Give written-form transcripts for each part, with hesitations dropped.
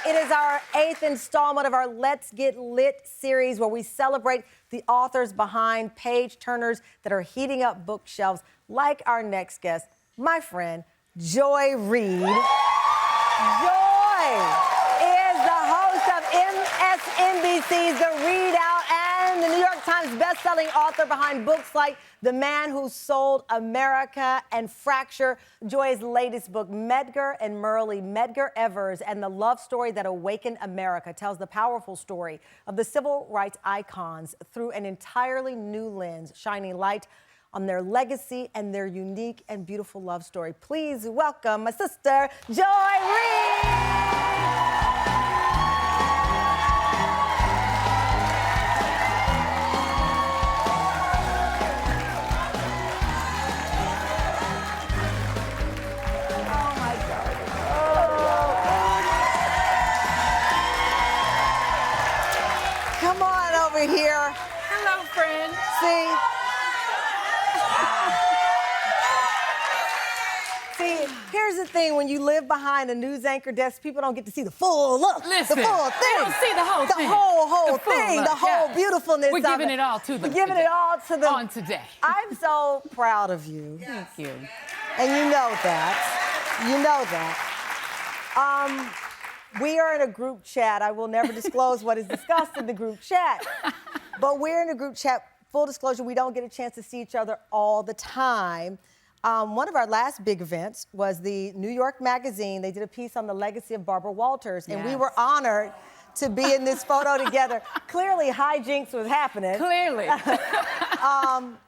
It is our 8th installment of our Let's Get Lit series where we celebrate the authors behind page-turners that are heating up bookshelves, like our next guest, my friend, Joy Reid. Joy is the host of MSNBC's The Readout and the New York Times bestselling author behind books like The Man Who Sold America and Fracture. Joy's latest book, Medgar and Myrlie, Medgar Evers, and the Love Story That Awakened America, tells the powerful story of the civil rights icons through an entirely new lens, shining light on their legacy and their unique and beautiful love story. Please welcome my sister, Joy Reid! Come on over here. Hello, friend. See, here's the thing. When you live behind a news anchor desk, people don't get to see the full look. Listen, the full thing. They don't see the whole thing. The whole The full thing. look, The whole yes. beautifulness We're of giving it. it all to them We're giving today. it all to them. On today. I'm so proud of you. Thank you. And you know that. You know that. We are in a group chat. I will never disclose what is discussed in the group chat. But we're in a group chat. Full disclosure, we don't get a chance to see each other all the time. One of our last big events was the New York Magazine. They did a piece on the legacy of Barbara Walters, and we were honored to be in this photo together. Clearly, hijinks was happening. Clearly.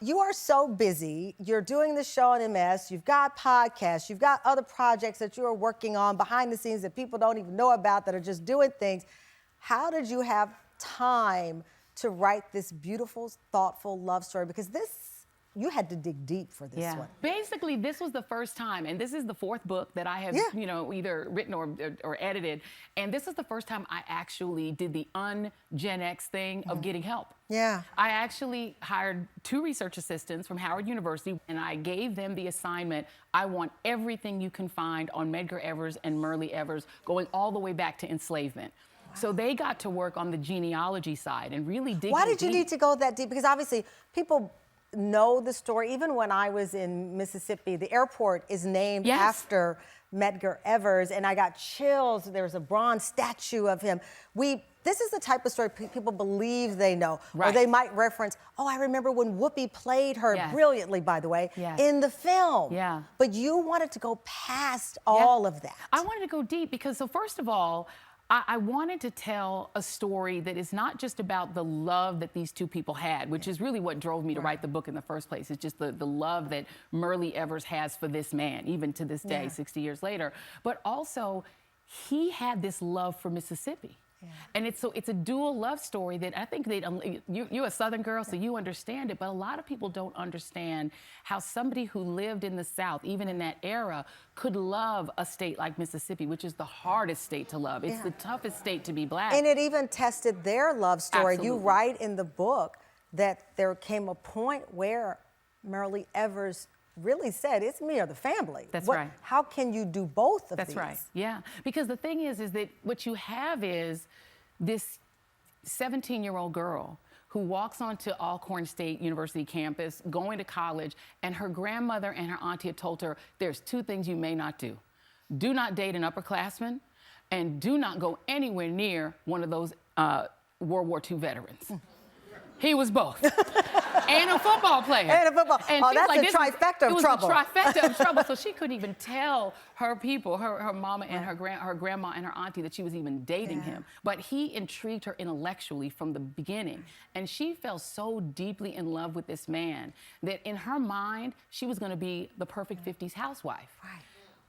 You are so busy. You're doing the show on MS. You've got podcasts. You've got other projects that you are working on behind the scenes that people don't even know about, that are just doing things. How did you have time to write this beautiful, thoughtful love story? Because you had to dig deep for this one. Basically, this was the first time, and this is the 4th book that I have, either written or edited. And this is the first time I actually did the un-Gen X thing of getting help. Yeah. I actually hired 2 research assistants from Howard University, and I gave them the assignment. I want everything you can find on Medgar Evers and Myrlie Evers, going all the way back to enslavement. So they got to work on the genealogy side and really dig. Why did you need to go that deep? Because obviously people know the story. Even when I was in Mississippi, the airport is named after Medgar Evers, and I got chills. There's a bronze statue of him. This is the type of story people believe they know. Right. Or they might reference, oh, I remember when Whoopi played her brilliantly, by the way, in the film. Yeah. But you wanted to go past all of that. I wanted to go deep because, so first of all, I wanted to tell a story that is not just about the love that these 2 people had, which is really what drove me to write the book in the first place. It's just the love that Myrlie Evers has for this man, even to this day, 60 years later. But also, he had this love for Mississippi. Yeah. And it's a dual love story that I think you're a Southern girl, so you understand it, but a lot of people don't understand how somebody who lived in the South, even in that era, could love a state like Mississippi, which is the hardest state to love. It's the toughest state to be Black. And it even tested their love story. Absolutely. You write in the book that there came a point where Myrlie Evers really said, it's me or the family. That's right. How can you do both of these? That's right, yeah. Because the thing is that what you have is this 17-year-old girl who walks onto Alcorn State University campus, going to college, and her grandmother and her auntie have told her, there's 2 things you may not do. Do not date an upperclassman, and do not go anywhere near one of those World War II veterans. He was both. And a football player. And a football. And that's like, a trifecta of trouble. It was a trifecta of trouble. So she couldn't even tell her people, her mama and her grandma and her auntie, that she was even dating him. But he intrigued her intellectually from the beginning. And she fell so deeply in love with this man that in her mind, she was going to be the perfect 50s housewife. Right.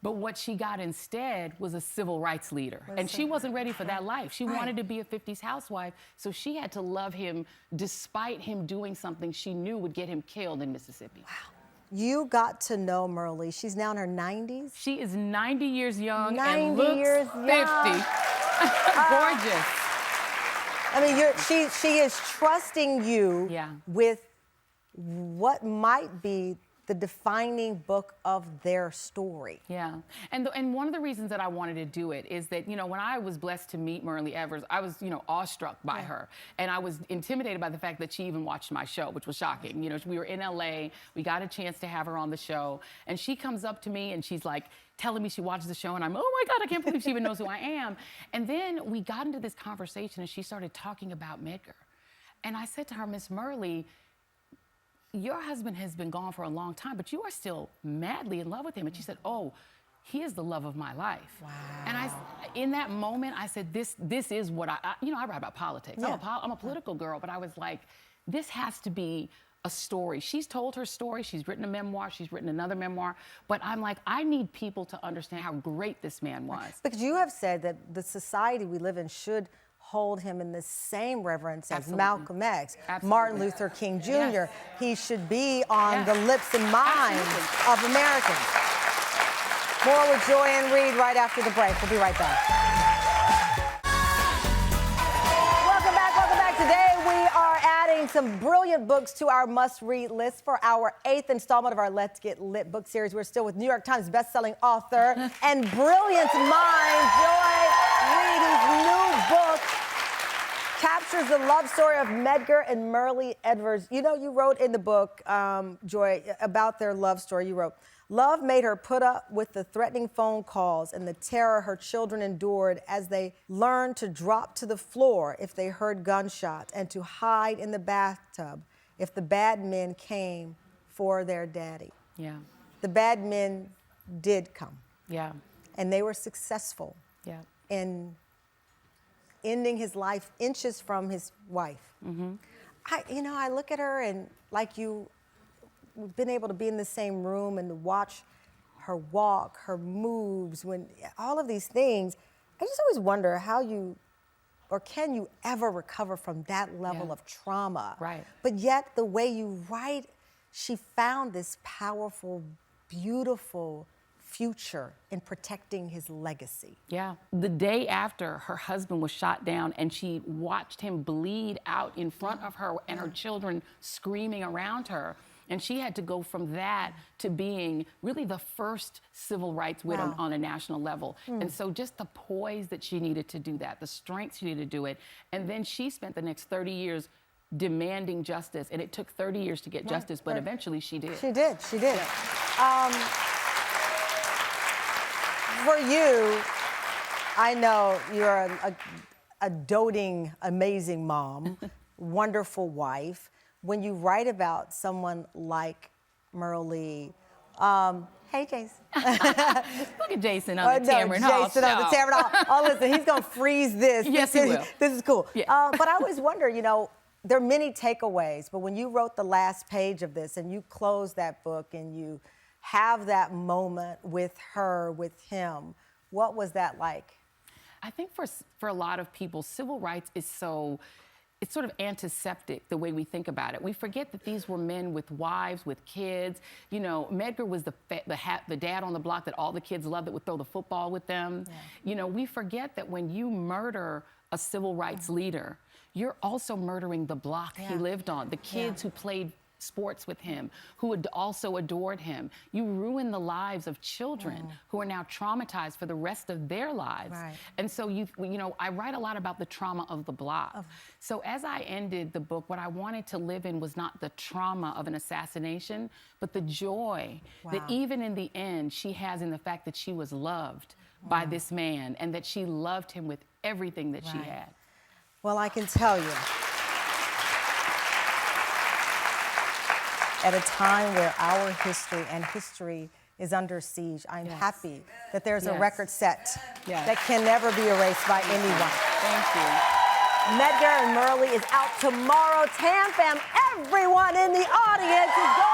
But what she got instead was a civil rights leader. And she wasn't ready for that life. She wanted to be a 50s housewife, so she had to love him despite him doing something she knew would get him killed in Mississippi. Wow. You got to know Myrlie. She's now in her 90s? She is 90 years young 90 and looks years 50. Gorgeous. I mean, she is trusting you with what might be the defining book of their story. Yeah, and one of the reasons that I wanted to do it is that, you know, when I was blessed to meet Medgar Evers, I was, you know, awestruck by her. And I was intimidated by the fact that she even watched my show, which was shocking. You know, we were in LA, we got a chance to have her on the show, and she comes up to me and she's like, telling me she watches the show, and I'm, oh my God, I can't believe she even knows who I am. And then we got into this conversation and she started talking about Medgar. And I said to her, Miss Myrlie, your husband has been gone for a long time, but you are still madly in love with him. And she said, oh, he is the love of my life. Wow. And in that moment, I said, this is what you know, I write about politics. Yeah. I'm a political girl, but I was like, this has to be a story. She's told her story. She's written a memoir. She's written another memoir. But I'm like, I need people to understand how great this man was. Because you have said that the society we live in should hold him in the same reverence as Absolutely. Malcolm X, Absolutely. Martin Luther King Jr. Yes. He should be on Yes. the lips and minds Absolutely. of Americans. More with Joy-Ann Reid right after the break. We'll be right back. Welcome back, welcome back. Today we are adding some brilliant books to our must-read list for our 8th installment of our Let's Get Lit book series. We're still with New York Times bestselling author and brilliant mind, Joy-Ann Reid, whose new book captures the love story of Medgar and Myrlie Evers. You know, you wrote in the book, Joy, about their love story. You wrote, love made her put up with the threatening phone calls and the terror her children endured as they learned to drop to the floor if they heard gunshots and to hide in the bathtub if the bad men came for their daddy. Yeah. The bad men did come. Yeah. And they were successful Yeah. in ending his life inches from his wife. Mm-hmm. I look at her and like you've been able to be in the same room and to watch her walk, her moves, when all of these things. I just always wonder how you, or can you ever recover from that level Yeah. of trauma? Right. But yet the way you write, she found this powerful, beautiful future in protecting his legacy. Yeah. The day after her husband was shot down and she watched him bleed out in front of her and her children screaming around her. And she had to go from that to being really the first civil rights widow on a national level. And so just the poise that she needed to do that, the strength she needed to do it. And then she spent the next 30 years demanding justice. And it took 30 years to get justice, but eventually she did. She did. Yeah. For you, I know you're a doting, amazing mom, wonderful wife. When you write about someone like Myrlie, hey, Jason. Look at Jason on the Tamron Hall Jason on the show. Tamron Hall. Oh, listen, he's gonna freeze this. Yes, he will. This is cool. Yeah. But I always wonder, you know, there are many takeaways, but when you wrote the last page of this and you close that book and you have that moment with her, with him, what was that like? I think for a lot of people, civil rights is it's sort of antiseptic the way we think about it. We forget that these were men with wives, with kids. You know, Medgar was the dad on the block that all the kids loved that would throw the football with them. Yeah. You know, we forget that when you murder a civil rights leader, you're also murdering the block he lived on, the kids who played sports with him, who had also adored him. You ruin the lives of children who are now traumatized for the rest of their lives. Right. And so, you know, I write a lot about the trauma of the block. So as I ended the book, what I wanted to live in was not the trauma of an assassination, but the joy that even in the end, she has in the fact that she was loved by this man and that she loved him with everything that she had. Well, I can tell you, at a time where our history is under siege, I'm happy that there's a record set that can never be erased by anyone. Thank you. Medgar and Myrlie is out tomorrow. Tam Fam, everyone in the audience is going